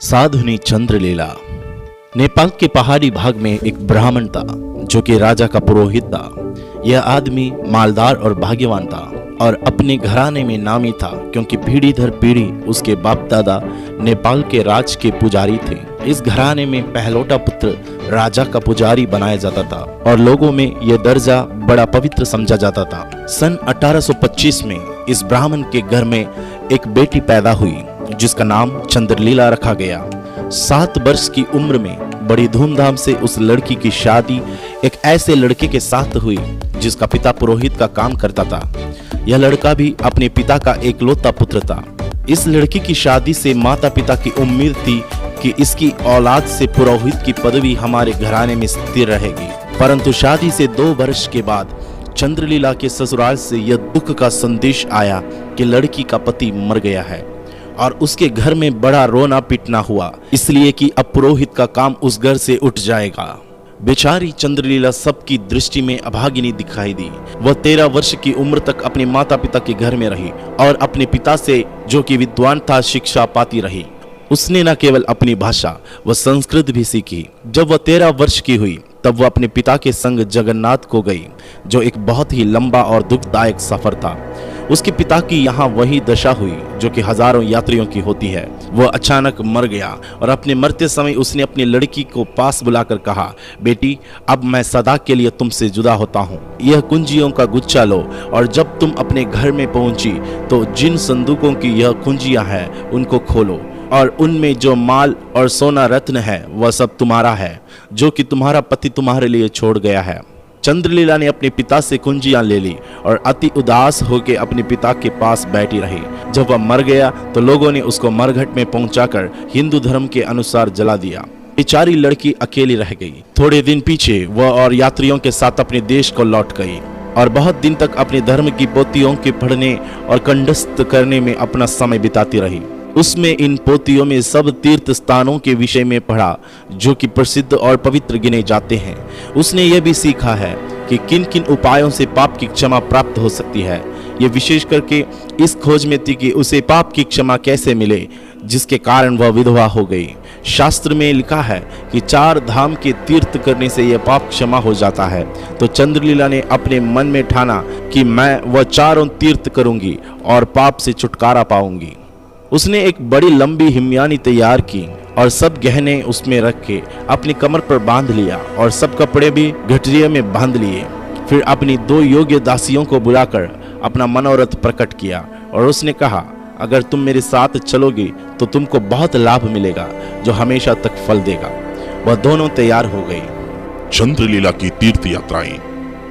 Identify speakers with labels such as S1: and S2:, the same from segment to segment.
S1: साधुनी चंद्रलीला। नेपाल के पहाड़ी भाग में एक ब्राह्मण था जो कि राजा का पुरोहित था। यह आदमी मालदार और भाग्यवान था और अपने घराने में नामी था क्योंकि पीढ़ी दर पीढ़ी उसके बाप दादा नेपाल के राज के पुजारी थे। इस घराने में पहलौटा पुत्र राजा का पुजारी बनाया जाता था और लोगों में यह दर्जा बड़ा पवित्र समझा जाता था। सन 1825 में इस ब्राह्मण के घर में एक बेटी पैदा हुई जिसका नाम चंद्रलीला रखा गया। 7 वर्ष की उम्र में बड़ी धूमधाम से उस लड़की की शादी एक ऐसे लड़के के साथ हुई जिसका पिता पुरोहित का काम करता था। यह लड़का भी अपने पिता का एकलौता पुत्र था। इस लड़की की शादी से माता पिता की उम्मीद थी कि इसकी औलाद से पुरोहित की पदवी हमारे घराने में स्थिर रहेगी। परंतु शादी से 2 वर्ष के बाद चंद्रलीला के ससुराल से यह दुख का संदेश आया कि लड़की का पति मर गया है और उसके घर में बड़ा रोना पीटना हुआ, इसलिए कि अब पुरोहित का काम उस घर से उठ जाएगा। बेचारी चंद्रलीला सबकी दृष्टि में अभागिनी दिखाई दी। वह 13 वर्ष की उम्र तक अपने माता पिता के घर में रही और अपने पिता से, जो कि विद्वान था, शिक्षा पाती रही। उसने न केवल अपनी भाषा व संस्कृत भी सीखी। जब वह 13 वर्ष की हुई तब वह अपने पिता के संग जगन्नाथ को गई, जो एक बहुत ही लंबा और दुखदायक सफर था। उसके पिता की यहाँ वही दशा हुई जो कि हजारों यात्रियों की होती है। वह अचानक मर गया और अपने मरते समय उसने अपनी लड़की को पास बुलाकर कहा, बेटी, अब मैं सदा के लिए तुमसे जुदा होता हूँ। यह कुंजियों का गुच्छा लो और जब तुम अपने घर में पहुंची तो जिन संदूकों की यह कुंजियां हैं उनको खोलो और उनमें जो माल और सोना रत्न है वह सब तुम्हारा है, जो कि तुम्हारा पति तुम्हारे लिए छोड़ गया है। चंद्रलीला ने अपने पिता से कुंजियां ले ली और अति उदास होकर अपने पिता के पास बैठी रही। जब वह मर गया तो लोगों ने उसको मरघट में पहुंचाकर हिंदू धर्म के अनुसार जला दिया। बेचारी लड़की अकेली रह गई। थोड़े दिन पीछे वह और यात्रियों के साथ अपने देश को लौट गई और बहुत दिन तक अपने धर्म की पोथियों के पढ़ने और कंठस्थ करने में अपना समय बिताती रही। उसमें इन पोथियों में सब तीर्थ स्थानों के विषय में पढ़ा जो कि प्रसिद्ध और पवित्र गिने जाते हैं। उसने यह भी सीखा है कि किन किन उपायों से पाप की क्षमा प्राप्त हो सकती है। ये विशेष करके इस खोज में थी कि उसे पाप की क्षमा कैसे मिले, जिसके कारण वह विधवा हो गई। शास्त्र में लिखा है कि 4 धाम के तीर्थ करने से यह पाप क्षमा हो जाता है। तो चंद्रलीला ने अपने मन में ठाना कि मैं वह 4 तीर्थ करूंगी और पाप से छुटकारा पाऊंगी। उसने एक बड़ी लंबी हिमयानी तैयार की और सब गहने उसमें रख के अपनी कमर पर बांध लिया और सब कपड़े भी गठरिया में बांध लिए। फिर अपनी 2 योग्य दासियों को बुलाकर अपना मनोरथ प्रकट किया और उसने कहा, अगर तुम मेरे साथ चलोगी तो तुमको बहुत लाभ मिलेगा जो हमेशा तक फल देगा। वह दोनों तैयार हो गई।
S2: चंद्रलीला की तीर्थ यात्राएं।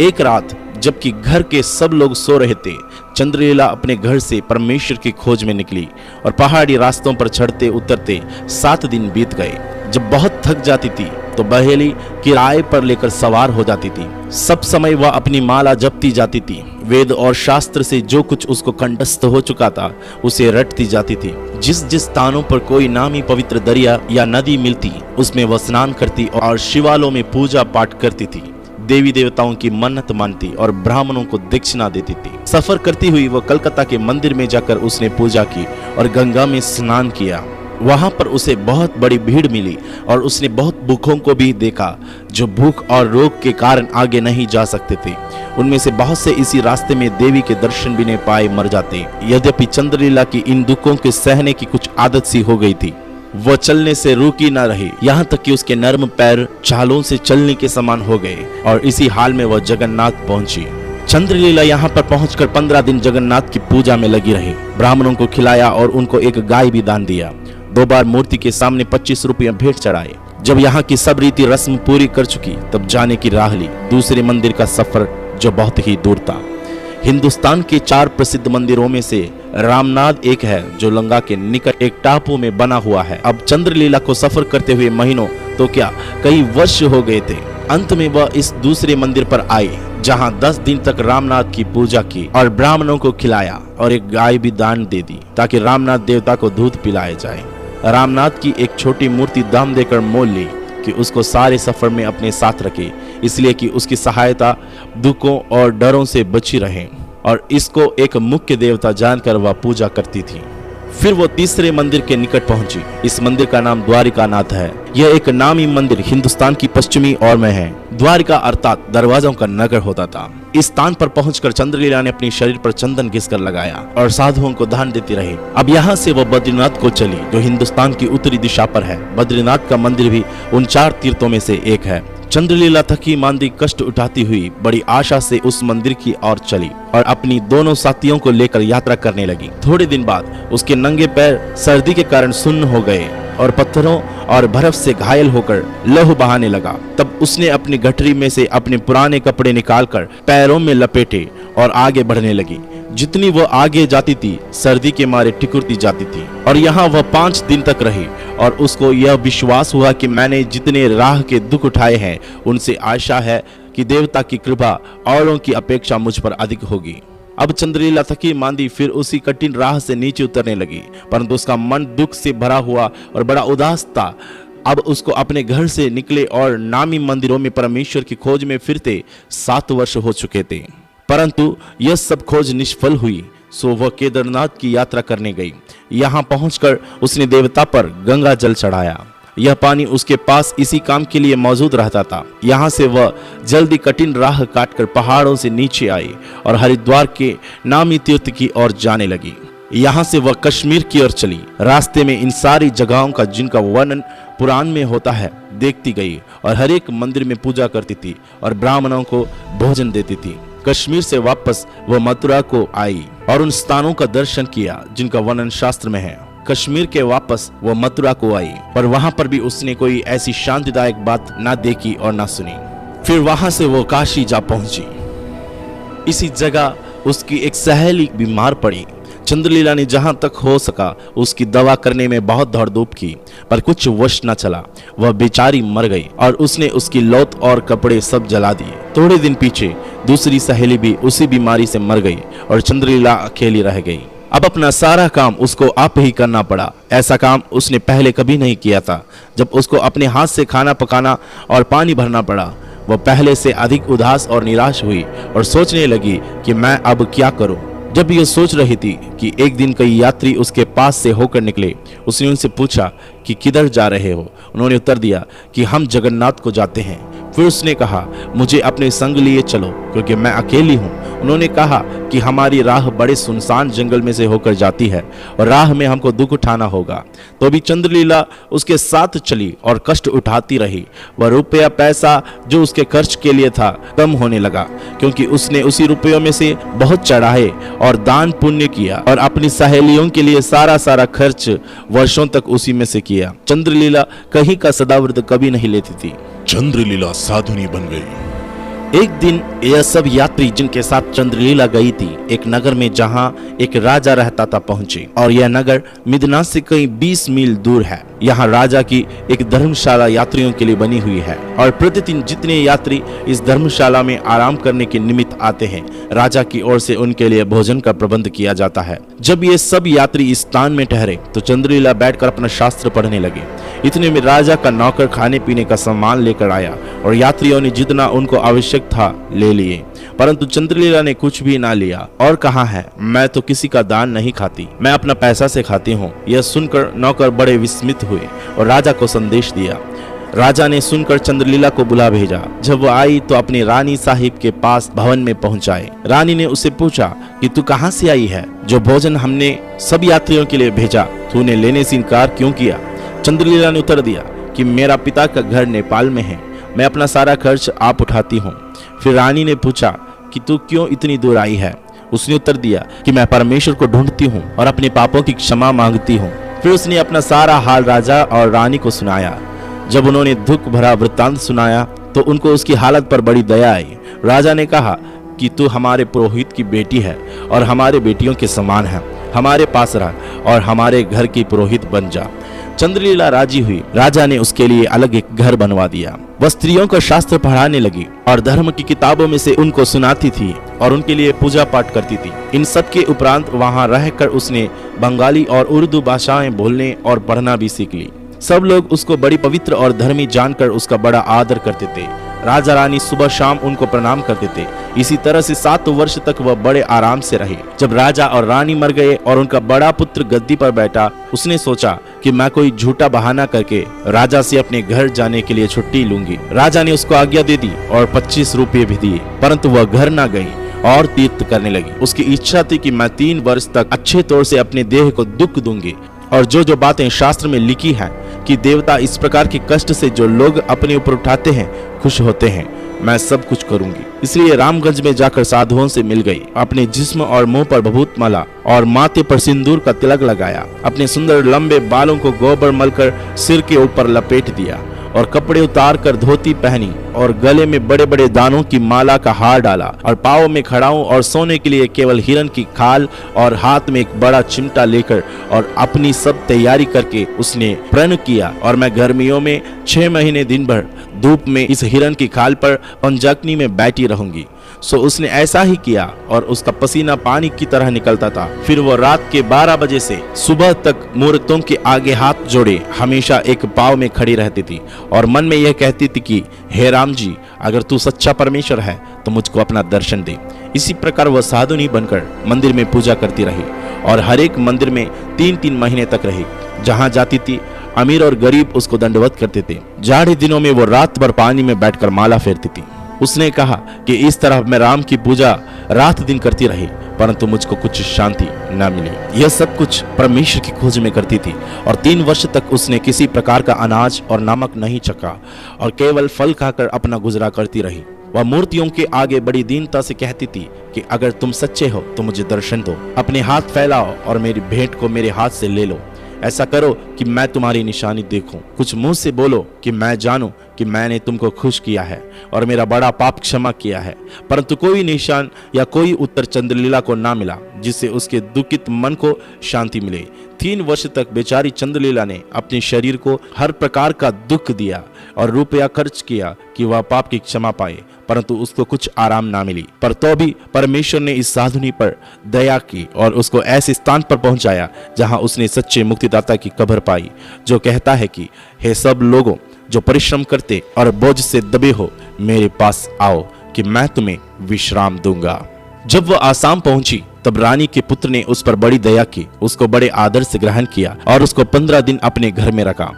S1: एक रात जबकि घर के सब लोग सो रहे थे, चंद्रलीला अपने घर से परमेश्वर की खोज में निकली और पहाड़ी रास्तों पर चढ़ते उतरते 7 दिन बीत गए। जब बहुत थक जाती थी तो बहेली किराए पर लेकर सवार हो जाती थी। सब समय वह अपनी माला जपती जाती थी। वेद और शास्त्र से जो कुछ उसको कंठस्थ हो चुका था उसे रटती जाती थी। जिस जिस स्थानों पर कोई नामी पवित्र दरिया या नदी मिलती उसमें वह स्नान करती और शिवालयों में पूजा पाठ करती थी। देवी देवताओं की मन्नत मानती और ब्राह्मणों को दक्षिणा देती थी। सफर करती हुई वह कलकत्ता के मंदिर में जाकर उसने पूजा की और गंगा में स्नान किया। वहां पर उसे बहुत बड़ी भीड़ मिली और उसने बहुत भूखों को भी देखा जो भूख और रोग के कारण आगे नहीं जा सकते थे। उनमें से बहुत से इसी रास्ते में देवी के दर्शन भी नहीं पाए मर जाते। यद्यपि चंद्रलीला की इन दुखों के सहने की कुछ आदत सी हो गई थी। वह चलने से रुकी न रही, यहाँ तक कि उसके नर्म पैर चालों से चलने के समान हो गए और इसी हाल में वह जगन्नाथ पहुंची। चंद्रलीला यहाँ पर पहुंचकर 15 दिन जगन्नाथ की पूजा में लगी रही। ब्राह्मणों को खिलाया और उनको एक गाय भी दान दिया। 2 बार मूर्ति के सामने 25 रुपये भेंट चढ़ाए। जब यहाँ की सब रीति रस्म पूरी कर चुकी तब जाने की राह ली। दूसरे मंदिर का सफर जो बहुत ही दूर था। हिंदुस्तान के 4 प्रसिद्ध मंदिरों में से रामनाथ एक है जो लंका के निकट एक टापू में बना हुआ है। अब चंद्रलीला को सफर करते हुए महीनों तो क्या कई वर्ष हो गए थे। अंत में वह इस दूसरे मंदिर पर आई जहां 10 दिन तक रामनाथ की पूजा की और ब्राह्मणों को खिलाया और एक गाय भी दान दे दी ताकि रामनाथ देवता को दूध पिलाया जाए। रामनाथ की एक छोटी मूर्ति दाम देकर मोल ली कि उसको सारे सफर में अपने साथ रखे, इसलिए कि उसकी सहायता दुखों और डरों से बची रहे और इसको एक मुख्य देवता जानकर वह पूजा करती थी। फिर वो तीसरे मंदिर के निकट पहुंची। इस मंदिर का नाम द्वारिकानाथ है। यह एक नामी मंदिर हिंदुस्तान की पश्चिमी ओर में है। द्वारिका अर्थात दरवाजों का नगर होता था। इस स्थान पर पहुंचकर चंद्रलीला ने अपने शरीर पर चंदन घिसकर लगाया और साधुओं को दान देती रही। अब यहाँ से वह बद्रीनाथ को चली, जो हिंदुस्तान की उत्तरी दिशा पर है। बद्रीनाथ का मंदिर भी उन 4 तीर्थों में से एक है। चंद्रलीला थकी मांदी कष्ट उठाती हुई बड़ी आशा से उस मंदिर की ओर चली और अपनी दोनों साथियों को लेकर यात्रा करने लगी। थोड़े दिन बाद उसके नंगे पैर सर्दी के कारण सुन्न हो गए और पत्थरों और बर्फ से घायल होकर लहू बहाने लगा। तब उसने अपनी गठरी में से अपने पुराने कपड़े निकालकर पैरों में लपेटे और आगे बढ़ने लगी। जितनी वह आगे जाती थी, सर्दी के मारे ठिकुरती जाती थी। और यहाँ वह 5 दिन तक रही और उसको यह विश्वास हुआ कि मैंने जितने राह के दुख उठाए हैं, उनसे आशा है कि देवता की कृपा औरों की अपेक्षा मुझ पर अधिक होगी। अब चंद्रलीला थकी मांदी फिर उसी कठिन राह से नीचे उतरने लगी, परंतु उसका मन दुख से भरा हुआ और बड़ा उदास था। अब उसको अपने घर से निकले और नामी मंदिरों में परमेश्वर की खोज में फिरते 7 वर्ष हो चुके थे, परंतु यह सब खोज निष्फल हुई। सो वह केदारनाथ की यात्रा करने गई। यहाँ पहुंचकर उसने देवता पर गंगा जल चढ़ाया। यह पानी उसके पास इसी काम के लिए मौजूद रहता था। यहाँ से वह जल्दी कठिन राह काटकर पहाड़ों से नीचे आई और हरिद्वार के नामी तीर्थ की ओर जाने लगी। यहाँ से वह कश्मीर की ओर चली। रास्ते में इन सारी जगहों का जिनका वर्णन पुराण में होता है देखती गई और हर एक मंदिर में पूजा करती थी और ब्राह्मणों को भोजन देती थी। कश्मीर से वापस वह मथुरा को आई और उन स्थानों का दर्शन किया जिनका वर्णन शास्त्र में है। कश्मीर के वापस वह मथुरा को आई, पर वहां पर भी उसने कोई ऐसी शांतिदायक बात ना देखी और ना सुनी। फिर वहां से वो काशी जा पहुंची। इसी जगह उसकी एक सहेली बीमार पड़ी। चंद्रलीला ने जहां तक हो सका उसकी दवा करने में बहुत दौड़ धूप की, पर कुछ वश न चला। वह बेचारी मर गई और उसने उसकी लौत और कपड़े सब जला दिए। थोड़े दिन पीछे दूसरी सहेली भी उसी बीमारी से मर गई और चंद्रलीला अकेली रह गई। अब अपना सारा काम उसको आप ही करना पड़ा। ऐसा काम उसने पहले कभी नहीं किया था। जब उसको अपने हाथ से खाना पकाना और पानी भरना पड़ा, वह पहले से अधिक उदास और निराश हुई और सोचने लगी कि मैं अब क्या करूं। जब यह सोच रही थी कि एक दिन कई यात्री उसके पास से होकर निकले। उसने उनसे पूछा कि किधर जा रहे हो। उन्होंने उत्तर दिया कि हम जगन्नाथ को जाते हैं। फिर उसने कहा, मुझे अपने संग लिए चलो क्योंकि मैं अकेली हूँ। उन्होंने कहा कि हमारी राह बड़े सुनसान जंगल में से होकर जाती है और राह में हमको दुख उठाना होगा। तो भी चंद्रलीला उसके साथ चली और कष्ट उठाती रही। वह रुपया पैसा जो उसके खर्च के लिए था कम होने लगा, क्योंकि उसने उसी रुपयों में से बहुत चढ़ाए और दान पुण्य किया और अपनी सहेलियों के लिए सारा खर्च वर्षों तक उसी में से किया। चंद्रलीला कहीं का सदाव्रत कभी नहीं लेती थी।
S2: चंद्रलीला साधुनी बन गई।
S1: एक दिन यह सब यात्री जिनके साथ चंद्रलीला गई थी एक नगर में जहां एक राजा रहता था पहुंचे। और यह नगर मिदना से कहीं 20 मील दूर है। यहाँ राजा की एक धर्मशाला यात्रियों के लिए बनी हुई है और प्रतिदिन जितने यात्री इस धर्मशाला में आराम करने के निमित्त आते हैं, राजा की ओर से उनके लिए भोजन का प्रबंध किया जाता है। जब ये सब यात्री इस स्थान में ठहरे तो चंद्रलीला बैठकर अपना शास्त्र पढ़ने लगे। इतने में राजा का नौकर खाने पीने का सामान लेकर आया और यात्रियों ने जितना उनको आवश्यक था ले लिए, परंतु चंद्रलीला ने कुछ भी ना लिया और कहा है, मैं तो किसी का दान नहीं खाती, मैं अपना पैसा से खाती हूँ। यह सुनकर नौकर बड़े विस्मित हुए और राजा को संदेश दिया। राजा ने सुनकर चंद्रलीला को बुला भेजा। जब वो आई तो अपनी रानी साहिब के पास भवन में पहुंचाए। रानी ने उससे पूछा कि तू कहां से आई है? जो भोजन हमने सब यात्रियों के लिए भेजा तूने लेने से इनकार क्यों किया? चंद्रलीला ने उत्तर दिया कि मेरा पिता का घर नेपाल में है, मैं अपना सारा खर्च आप उठाती हूँ। फिर रानी ने पूछा कि तू क्यों इतनी दूर आई है? उसने उत्तर दिया कि मैं परमेश्वर को ढूंढती हूँ और अपने पापों की क्षमा मांगती हूँ। फिर उसने अपना सारा हाल राजा और रानी को सुनाया। जब उन्होंने दुख भरा वृत्तांत सुनाया तो उनको उसकी हालत पर बड़ी दया आई। राजा ने कहा कि तू हमारे पुरोहित की बेटी है और हमारे बेटियों के समान है, हमारे पास रह और हमारे घर की पुरोहित बन जा। चंद्रलीला राजी हुई। राजा ने उसके लिए अलग एक घर बनवा दिया। वह स्त्रियों को शास्त्र पढ़ाने लगी और धर्म की किताबों में से उनको सुनाती थी और उनके लिए पूजा पाठ करती थी। इन सब के उपरांत वहां रहकर उसने बंगाली और उर्दू भाषाएं बोलने और पढ़ना भी सीख ली। सब लोग उसको बड़ी पवित्र और धर्मी जानकर उसका बड़ा आदर करते थे। राजा रानी सुबह शाम उनको प्रणाम करते थे। इसी तरह से 7 वर्ष तक वह बड़े आराम से रहे। जब राजा और रानी मर गए और उनका बड़ा पुत्र गद्दी पर बैठा, उसने सोचा कि मैं कोई झूठा बहाना करके राजा से अपने घर जाने के लिए छुट्टी लूंगी। राजा ने उसको आज्ञा दे दी और 25 रुपये भी दिए, परंतु वह घर न गई और तीर्थ करने लगी। उसकी इच्छा थी कि मैं 3 वर्ष तक अच्छे तौर से अपने देह को दुख दूंगी, और जो जो बातें शास्त्र में लिखी हैं कि देवता इस प्रकार के कष्ट से जो लोग अपने ऊपर उठाते हैं खुश होते हैं, मैं सब कुछ करूंगी। इसलिए रामगंज में जाकर साधुओं से मिल गई, अपने जिस्म और मुंह पर भभूत माला और माथे पर सिंदूर का तिलक लगाया, अपने सुंदर लंबे बालों को गोबर मलकर सिर के ऊपर लपेट दिया और कपड़े उतार कर धोती पहनी और गले में बड़े बड़े दानों की माला का हार डाला और पाँव में खड़ाऊं और सोने के लिए केवल हिरन की खाल और हाथ में एक बड़ा चिमटा लेकर और अपनी सब तैयारी करके उसने प्रण किया, और मैं गर्मियों में 6 महीने दिन भर धूप में इस हिरन की खाल पर पंजकनी में बैठी रहूंगी। सो उसने ऐसा ही किया और उसका पसीना पानी की तरह निकलता था। फिर वो रात के 12 बजे से सुबह तक मूर्तों के आगे हाथ जोड़े हमेशा एक पाव में खड़ी रहती थी और मन में यह कहती थी कि हे राम जी, अगर तू सच्चा परमेश्वर है तो मुझको अपना दर्शन दे। इसी प्रकार वह साधुनी बनकर मंदिर में पूजा करती रही और हर एक मंदिर में 3-3 महीने तक रही। जहाँ जाती थी अमीर और गरीब उसको दंडवत करते थे। जाड़े दिनों में वो रात भर पानी में बैठकर माला फेरती थी। उसने कहा कि इस तरह मैं राम की पूजा रात दिन करती रही, परंतु मुझको कुछ शांति न मिली। यह सब कुछ परमेश्वर की खोज में करती थी और 3 वर्ष तक उसने किसी प्रकार का अनाज और नमक नहीं चखा और केवल फल खाकर अपना गुजरा करती रही। वह मूर्तियों के आगे बड़ी दीनता से कहती थी कि अगर तुम सच्चे हो तो मुझे दर्शन दो, अपने हाथ फैलाओ और मेरी भेंट को मेरे हाथ से ले लो। ऐसा करो कि मैं तुम्हारी निशानी देखूं, कुछ मुंह से बोलो कि मैं जानूं कि मैंने तुमको खुश किया है और मेरा बड़ा पाप क्षमा किया है। परंतु कोई निशान या कोई उत्तर चंद्रलीला को ना मिला जिससे उसके दुखित मन को शांति मिले। 3 वर्ष तक बेचारी चंद्रलीला ने अपने शरीर को हर प्रकार का दुख दिया और रुपया खर्च किया कि वह पाप की क्षमा पाए, परंतु उसको कुछ आराम ना मिली। पर तो भी परमेश्वर ने इस साधुनी पर दया की और उसको ऐसे स्थान पर पहुंचाया जहां उसने सच्चे मुक्तिदाता की कब्र पाई, जो कहता है कि हे सब लोगों जो परिश्रम करते और बोझ से दबे हो, मेरे पास आओ कि मैं तुम्हें विश्राम दूंगा। जब वह आसाम पहुंची तब रानी के पुत्र ने उस पर बड़ी दया की, उसको बड़े आदर से ग्रहण किया और उसको 15 दिन अपने घर में रखा।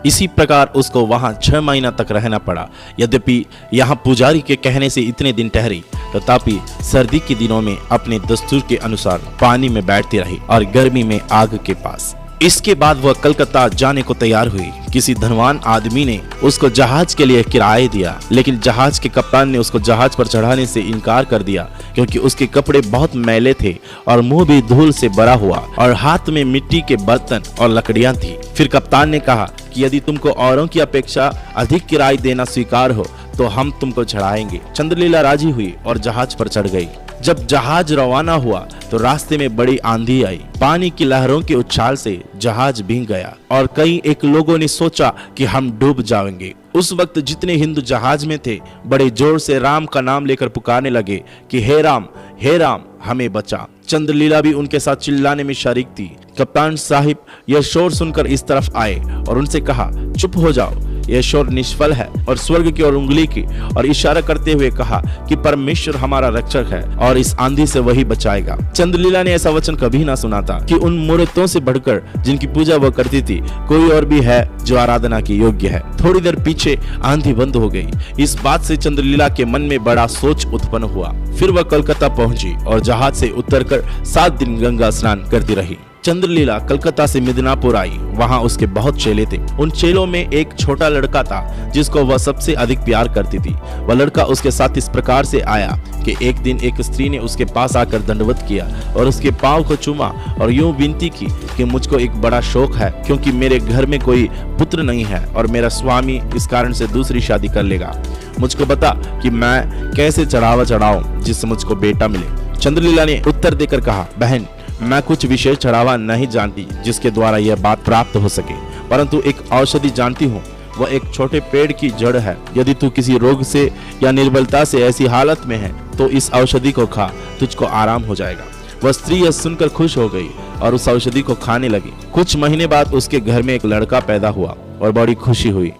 S1: इसी प्रकार उसको वहां 6 महीना तक रहना पड़ा। यद्यपि यहाँ पुजारी के कहने से इतने दिन ठहरी, तथापि सर्दी के दिनों में अपने दस्तूर के अनुसार पानी में बैठती रही और गर्मी में आग के पास। इसके बाद वह कलकत्ता जाने को तैयार हुई। किसी धनवान आदमी ने उसको जहाज के लिए किराया दिया, लेकिन जहाज के कप्तान ने उसको जहाज पर चढ़ाने से इनकार कर दिया क्योंकि उसके कपड़े बहुत मैले थे और मुंह भी धूल से भरा हुआ और हाथ में मिट्टी के बर्तन और लकड़ियां थी। फिर कप्तान ने कहा कि यदि तुमको औरों की अपेक्षा अधिक किराया देना स्वीकार हो तो हम तुमको चढ़ाएंगे। चंद्रलीला राजी हुई और जहाज पर चढ़ गई। जब जहाज रवाना हुआ तो रास्ते में बड़ी आंधी आई। पानी की लहरों के उछाल से जहाज भीग गया और कई एक लोगों ने सोचा कि हम डूब जाएंगे। उस वक्त जितने हिंदू जहाज में थे बड़े जोर से राम का नाम लेकर पुकारने लगे कि हे राम हमें बचा। चंद्रलीला भी उनके साथ चिल्लाने में शरीक थी। कप्तान साहिब यह शोर सुनकर इस तरफ आए और उनसे कहा, चुप हो जाओ, यह शोर निष्फल है, और स्वर्ग की ओर उंगली की और इशारा करते हुए कहा कि परमेश्वर हमारा रक्षक है और इस आंधी से वही बचाएगा। चंद्रलीला ने ऐसा वचन कभी ना सुना था कि उन मूर्तों से बढ़कर जिनकी पूजा वह करती थी कोई और भी है जो आराधना के योग्य है। थोड़ी देर पीछे आंधी बंद हो गई। इस बात से चंद्रलीला के मन में बड़ा सोच उत्पन्न हुआ। फिर वह कलकत्ता पहुंची और जहाज से उतरकर 7 दिन गंगा स्नान करती रही। चंद्रलीला कलकत्ता से मिदनापुर आई। वहां उसके बहुत चेले थे। उन चेलों में एक छोटा लड़का था जिसको वह सबसे अधिक प्यार करती थी। वह लड़का उसके साथ इस प्रकार से आया कि एक दिन एक स्त्री ने उसके पास आकर दंडवत किया और उसके पांव को चूमा और यूं विनती की कि मुझको एक बड़ा शौक है, क्योंकि मेरे घर में कोई पुत्र नहीं है और मेरा स्वामी इस कारण से दूसरी शादी कर लेगा। मुझको बता कि मैं कैसे चढ़ावा चढ़ाऊं जिससे मुझको बेटा मिले। चंद्रलीला ने उत्तर देकर कहा, बहन, मैं कुछ विशेष चढ़ावा नहीं जानती जिसके द्वारा यह बात प्राप्त हो सके, परंतु एक औषधि जानती हूँ। वह एक छोटे पेड़ की जड़ है। यदि तू किसी रोग से या निर्बलता से ऐसी हालत में है तो इस औषधि को खा, तुझको आराम हो जाएगा। वह स्त्री यह सुनकर खुश हो गई और उस औषधि को खाने लगी। कुछ महीने बाद उसके घर में एक लड़का पैदा हुआ और बड़ी खुशी हुई।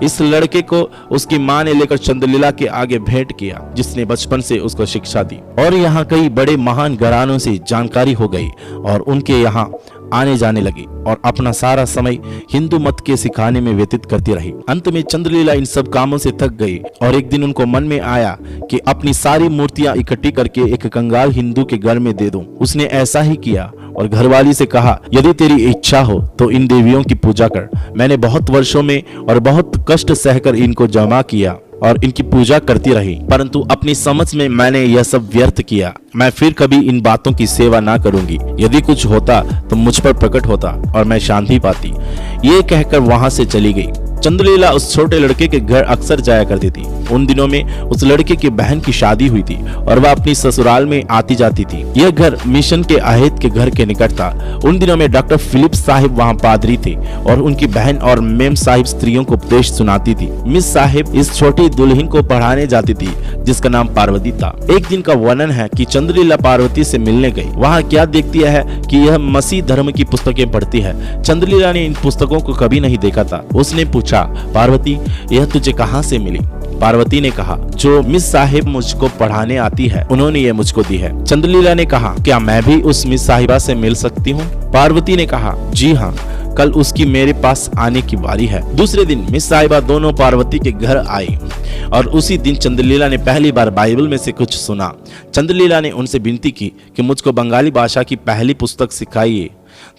S1: इस लड़के को उसकी माँ ने लेकर चंद्रलीला के आगे भेंट किया, जिसने बचपन से उसको शिक्षा दी और यहाँ कई बड़े महान घरानों से जानकारी हो गई और उनके यहाँ आने जाने लगी और अपना सारा समय हिंदू मत के सिखाने में व्यतीत करती रही। अंत में चंद्रलीला इन सब कामों से थक गई और एक दिन उनको मन में आया कि अपनी सारी मूर्तियां इकट्ठी करके एक कंगाल हिंदू के घर में दे दूं। उसने ऐसा ही किया और घरवाली से कहा, यदि तेरी इच्छा हो तो इन देवियों की पूजा कर। मैंने बहुत वर्षों में और बहुत कष्ट सहकर इनको जमा किया और इनकी पूजा करती रही, परंतु अपनी समझ में मैंने यह सब व्यर्थ किया। मैं फिर कभी इन बातों की सेवा ना करूंगी। यदि कुछ होता तो मुझ पर प्रकट होता और मैं शांति पाती। ये कहकर वहां से चली गई। चंद्रलीला उस छोटे लड़के के घर अक्सर जाया करती थी। उन दिनों में उस लड़के की बहन की शादी हुई थी और वह अपनी ससुराल में आती जाती थी। यह घर मिशन के अहेद के घर के निकट था। उन दिनों में डॉक्टर फिलिप साहिब वहां पादरी थे और उनकी बहन और मेम साहिब स्त्रियों को उपदेश सुनाती थी। मिस साहिब इस छोटी दुल्हन को पढ़ाने जाती थी, जिसका नाम पार्वती था। एक दिन का वर्णन है कि चंद्रलीला पार्वती से मिलने गई। वहां क्या देखती है कि यह मसीह धर्म की पुस्तकें पढ़ती है। चंद्रलीला ने इन पुस्तकों को कभी नहीं देखा था। उसने पूछा, पार्वती, यह तुझे कहां से मिली? पार्वती ने कहा, जो मिस साहिब मुझको पढ़ाने आती है उन्होंने ये मुझको दी है। चंद्रलीला ने कहा, क्या मैं भी उस मिस साहिबा से मिल सकती हूँ? पार्वती ने कहा, जी हाँ, कल उसकी मेरे पास आने की बारी है। दूसरे दिन मिस साहिबा दोनों पार्वती के घर आई और उसी दिन चंद्रलीला ने पहली बार बाइबल में से कुछ सुना। चंद्रलीला ने उनसे विनती की कि मुझको बंगाली भाषा की पहली पुस्तक सिखाइए,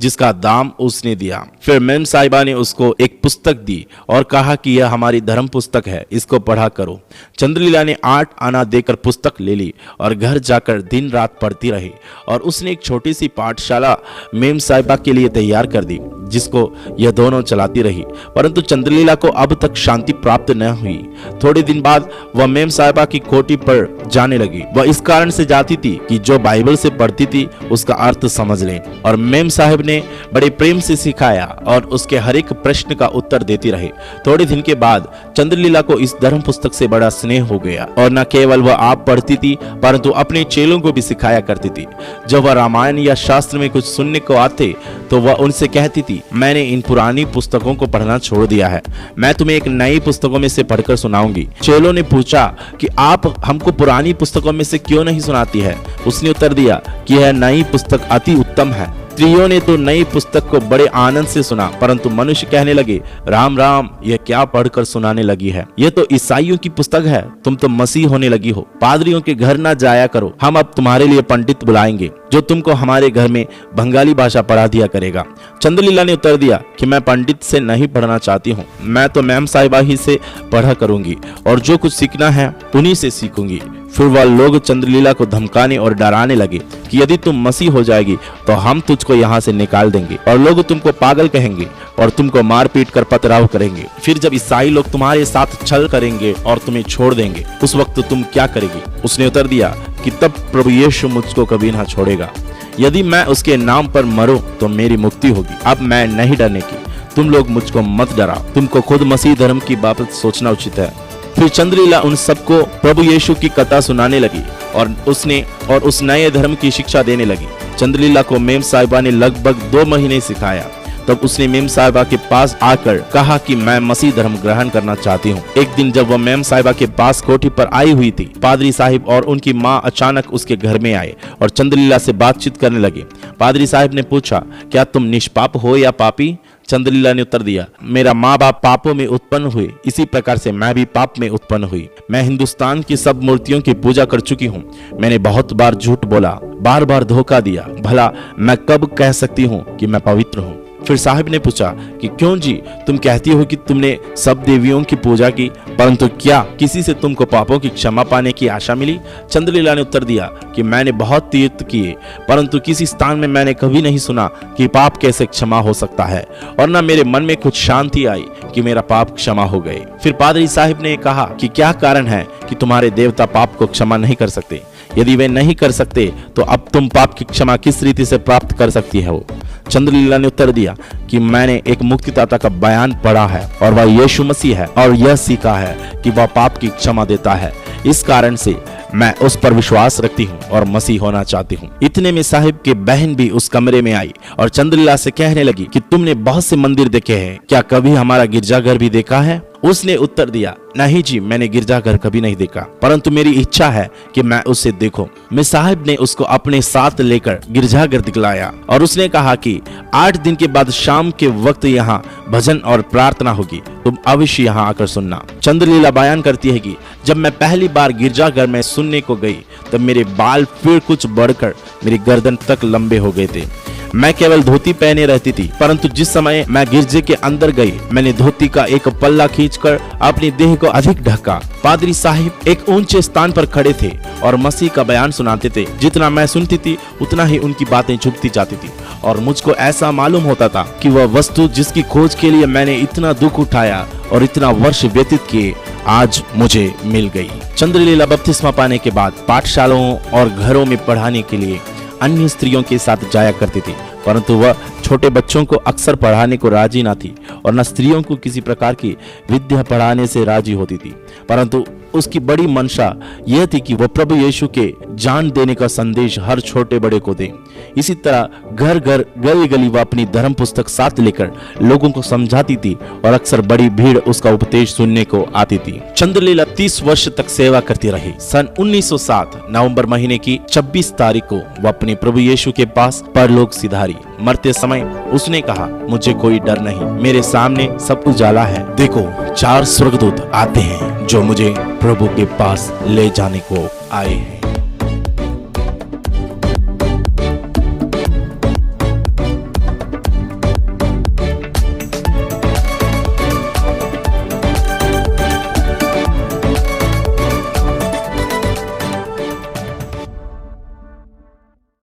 S1: जिसका दाम उसने दिया। फिर मेम साहिबा ने उसको एक पुस्तक दी और कहा कि यह हमारी धर्म पुस्तक है, इसको पढ़ा करो। चंद्रलीला ने 8 आना देकर पुस्तक ले ली और घर जाकर दिन रात पढ़ती रही और उसने एक छोटी सी पाठशाला मेम साहिबा के लिए तैयार कर दी, जिसको यह दोनों चलाती रही। परंतु चंद्रलीला को अब तक शांति प्राप्त न हुई। थोड़े दिन बाद वह मेम साहिबा की कोठी पर जाने लगी। वह इस कारण से जाती थी कि जो बाइबल से पढ़ती थी उसका अर्थ समझ ले, और मेम साहिब ने बड़े प्रेम से सिखाया और उसके हर एक प्रश्न का उत्तर देती रही। थोड़े दिन के बाद चंद्रलीला को इस धर्म पुस्तक से बड़ा स्नेह हो गया और न केवल वह आप पढ़ती थी परंतु अपने चेलों को भी सिखाया करती थी। जब वह रामायण या शास्त्र में कुछ सुनने को आते तो वह उनसे कहती थी, मैंने इन पुरानी पुस्तकों को पढ़ना छोड़ दिया है, मैं तुम्हें एक नई पुस्तकों में से पढ़कर सुनाऊंगी। चेलों ने पूछा कि आप हमको पुरानी पुस्तकों में से क्यों नहीं सुनाती है? उसने उत्तर दिया कि यह नई पुस्तक अति उत्तम है। स्त्रियों ने तो नई पुस्तक को बड़े आनंद से सुना, परंतु मनुष्य कहने लगे, राम राम, यह क्या पढ़कर सुनाने लगी है? यह तो ईसाइयों की पुस्तक है, तुम तो मसीह होने लगी हो। पादरियों के घर ना जाया करो, हम अब तुम्हारे लिए पंडित बुलाएंगे जो तुमको हमारे घर में बंगाली भाषा पढ़ा दिया करेगा। चंद्रलीला ने उत्तर दिया कि मैं पंडित से नहीं पढ़ना चाहती हूँ, मैं तो मैम साहिबा ही से पढ़ा करूंगी और जो कुछ सीखना है उन्हीं से सीखूंगी। फिर वह लोग चंद्रलीला को धमकाने और डराने लगे कि यदि तुम मसीह हो जाएगी तो हम तुझको यहाँ से निकाल देंगे और लोग तुमको पागल कहेंगे और तुमको मार पीट कर पथराव करेंगे। फिर जब ईसाई लोग तुम्हारे साथ छल करेंगे और तुम्हें छोड़ देंगे, उस वक्त तुम क्या करेगी? उसने उत्तर दिया कि तब प्रभु यीशु मुझको कभी ना छोड़ेगा। यदि मैं उसके नाम पर मरूं तो मेरी मुक्ति होगी। अब मैं नहीं डरने की, तुम लोग मुझको मत डराओ, तुमको खुद मसीह धर्म की बाबत सोचना उचित है। फिर चंद्रलीला उन सबको प्रभु यीशु की कथा सुनाने लगी और उस नए धर्म की शिक्षा देने लगी। चंद्रलीला को मेम साहिबा ने लगभग 2 महीने सिखाया। तब उसने मेम साहिबा के पास आकर कहा कि मैं मसीह धर्म ग्रहण करना चाहती हूँ। एक दिन जब वह मेम साहिबा के पास कोठी पर आई हुई थी, पादरी साहिब और उनकी माँ अचानक उसके घर में आए और चंद्रलीला से बातचीत करने लगे। पादरी साहिब ने पूछा, क्या तुम निष्पाप हो या पापी? चंद्रलीला ने उत्तर दिया, मेरा माँ बाप पापों में उत्पन्न हुए, इसी प्रकार से मैं भी पाप में उत्पन्न हुई। मैं हिंदुस्तान की सब मूर्तियों की पूजा कर चुकी हूँ। मैंने बहुत बार झूठ बोला, बार बार धोखा दिया। भला मैं कब कह सकती हूँ कि मैं पवित्र हूँ? फिर साहिब ने पूछा कि क्यों जी, तुम कहती हो कि तुमने सब देवियों की पूजा की, परंतु क्या किसी से तुमको पापों की क्षमा पाने की आशा मिली? चंद्रलीला ने उत्तर दिया कि मैंने बहुत तीर्थ किए, परंतु किसी स्थान में मैंने कभी नहीं सुना कि पाप कैसे क्षमा हो सकता है, और न मेरे मन में कुछ शांति आई कि मेरा पाप क्षमा हो गए। फिर पादरी साहिब ने कहा कि क्या कारण है कि तुम्हारे देवता पाप को क्षमा नहीं कर सकते? यदि वे नहीं कर सकते तो अब तुम पाप की क्षमा किस रीति से प्राप्त कर सकती हो? चंद्रलीला ने उत्तर दिया कि मैंने एक मुक्तिदाता का बयान पढ़ा है और वह यीशु मसीह है, और यह सीखा है कि वह पाप की क्षमा देता है। इस कारण से मैं उस पर विश्वास रखती हूँ और मसीह होना चाहती हूँ। इतने में साहिब की बहन भी उस कमरे में आई और चंद्रलीला से कहने लगी कि तुमने बहुत से मंदिर देखे हैं, क्या कभी हमारा गिरजाघर भी देखा है? उसने उत्तर दिया, नहीं जी, मैंने गिरजाघर कभी नहीं देखा, परंतु मेरी इच्छा है कि मैं उसे देखूं। मिस साहब ने उसको अपने साथ लेकर गिरजाघर दिखलाया और उसने कहा कि 8 दिन के बाद शाम के वक्त यहाँ भजन और प्रार्थना होगी, तुम अवश्य यहाँ आकर सुनना। चंद्रलीला बयान करती है कि जब मैं पहली बार गिरजाघर में सुनने को गई तब मेरे बाल फिर कुछ बढ़कर मेरी गर्दन तक लंबे हो गए थे। मैं केवल धोती पहने रहती थी, परंतु जिस समय मैं गिरजे के अंदर गई मैंने धोती का एक पल्ला खींचकर अपनी देह को अधिक ढका। पादरी साहिब एक ऊंचे स्थान पर खड़े थे और मसीह का बयान सुनाते थे। जितना मैं सुनती थी उतना ही उनकी बातें झुकती जाती थी और मुझको ऐसा मालूम होता था कि वह वस्तु जिसकी खोज के लिए मैंने इतना दुख उठाया और इतना वर्ष व्यतीत किए आज मुझे मिल गई। चंद्रलीला बपतिस्मा पाने के बाद पाठशालाओं और घरों में पढ़ाने के लिए अन्य स्त्रियों के साथ जाया करती थी, परंतु वह छोटे बच्चों को अक्सर पढ़ाने को राजी ना थी और न स्त्रियों को किसी प्रकार की विद्या पढ़ाने से राजी होती थी। परंतु उसकी बड़ी मंशा यह थी कि वह प्रभु यीशु के जान देने का संदेश हर छोटे बड़े को दे। इसी तरह घर घर गली गली वह अपनी धर्म पुस्तक साथ लेकर लोगों को समझाती थी और अक्सर बड़ी भीड़ उसका उपदेश सुनने को आती थी। चंद्रलीला 30 वर्ष तक सेवा करती रही। सन 1907 नवंबर महीने की 26 तारीख को वह अपने प्रभु यीशु के पास परलोक सिधारी। मरते समय उसने कहा, मुझे कोई डर नहीं, मेरे सामने सब उजाला है। देखो 4 स्वर्गदूत आते हैं जो मुझे प्रभु के पास ले जाने को आए हैं।